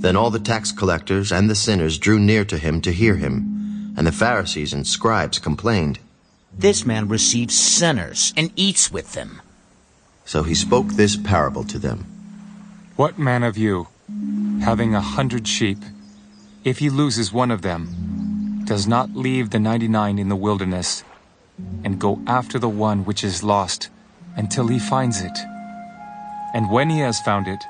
Then all the tax collectors and the sinners drew near to him to hear him, and the Pharisees and scribes complained, "This man receives sinners and eats with them." So he spoke this parable to them. What man of you, having 100 sheep, if he loses one of them, does not leave the 99 in the wilderness, and go after the one which is lost, until he finds it? And when he has found it,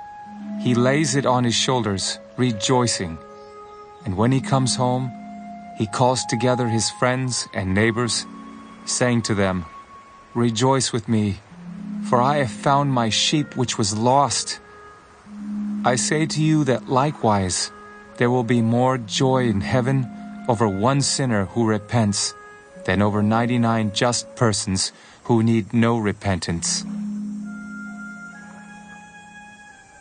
he lays it on his shoulders, rejoicing. And when he comes home, he calls together his friends and neighbors, saying to them, "Rejoice with me, for I have found my sheep which was lost." I say to you that likewise there will be more joy in heaven over one sinner who repents than over 99 just persons who need no repentance.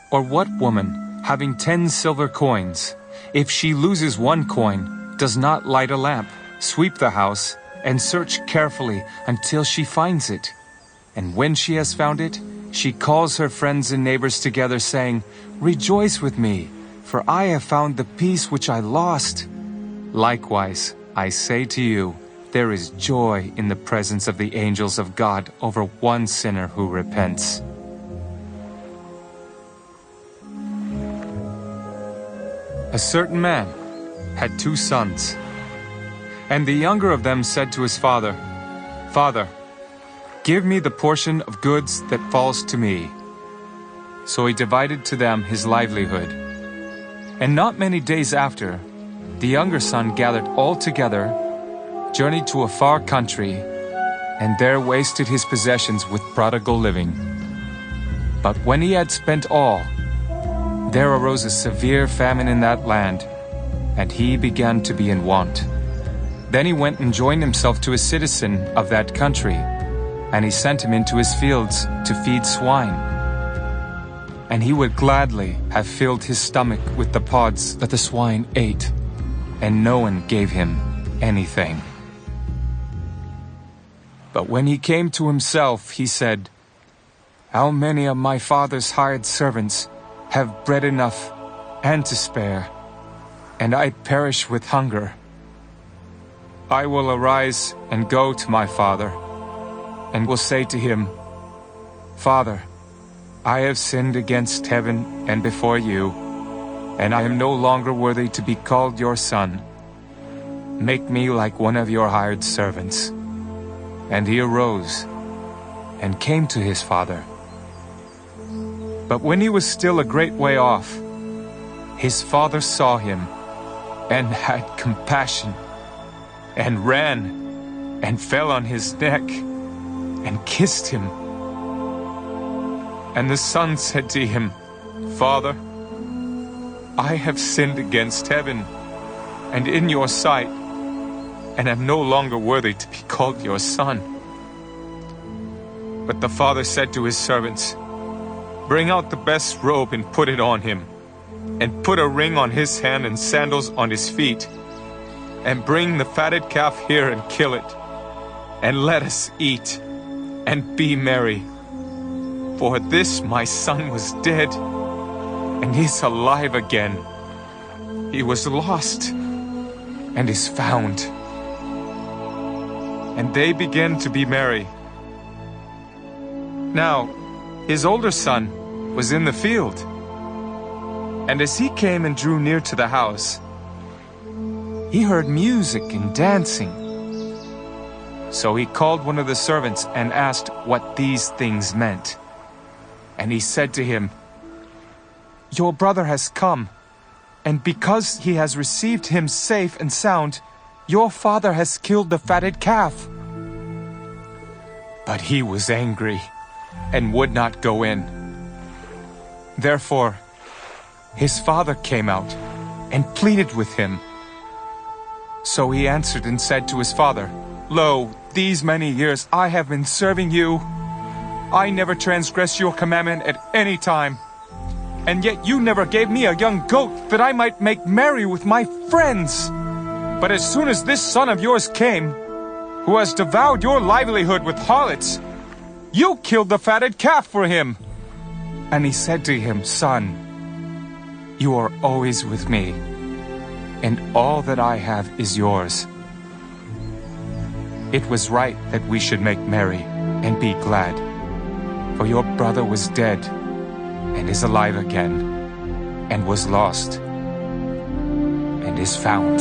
Or what woman, having 10 silver coins, if she loses one coin, does not light a lamp, sweep the house, and search carefully until she finds it? And when she has found it, she calls her friends and neighbors together, saying, "Rejoice with me, for I have found the piece which I lost." Likewise, I say to you, there is joy in the presence of the angels of God over one sinner who repents. A certain man had 2 sons, and the younger of them said to his father, "Father, give me the portion of goods that falls to me." So he divided to them his livelihood. And not many days after, the younger son gathered all together, journeyed to a far country, and there wasted his possessions with prodigal living. But when he had spent all, there arose a severe famine in that land, and he began to be in want. Then he went and joined himself to a citizen of that country, and he sent him into his fields to feed swine. And he would gladly have filled his stomach with the pods that the swine ate, and no one gave him anything. But when he came to himself, he said, "How many of my father's hired servants have bread enough and to spare, and I perish with hunger? I will arise and go to my father, and will say to him, 'Father, I have sinned against heaven and before you, and I am no longer worthy to be called your son. Make me like one of your hired servants.' And he arose and came to his father. But when he was still a great way off, his father saw him and had compassion, and ran and fell on his neck and kissed him. And the son said to him, 'Father, I have sinned against heaven and in your sight, and am no longer worthy to be called your son.' But the father said to his servants, 'Bring out the best robe and put it on him, and put a ring on his hand and sandals on his feet. And bring the fatted calf here and kill it, and let us eat and be merry. For this my son was dead, and is alive again. He was lost, and is found.' And they began to be merry. Now, his older son was in the field. And as he came and drew near to the house, he heard music and dancing. So he called one of the servants and asked what these things meant. And he said to him, 'Your brother has come, and because he has received him safe and sound, your father has killed the fatted calf.' But he was angry and would not go in. Therefore, his father came out and pleaded with him. So he answered and said to his father, 'Lo, these many years I have been serving you. I never transgressed your commandment at any time. And yet you never gave me a young goat that I might make merry with my friends. But as soon as this son of yours came, who has devoured your livelihood with harlots, you killed the fatted calf for him.' And he said to him, 'Son, you are always with me, and all that I have is yours. It was right that we should make merry and be glad, for your brother was dead and is alive again, and was lost and is found.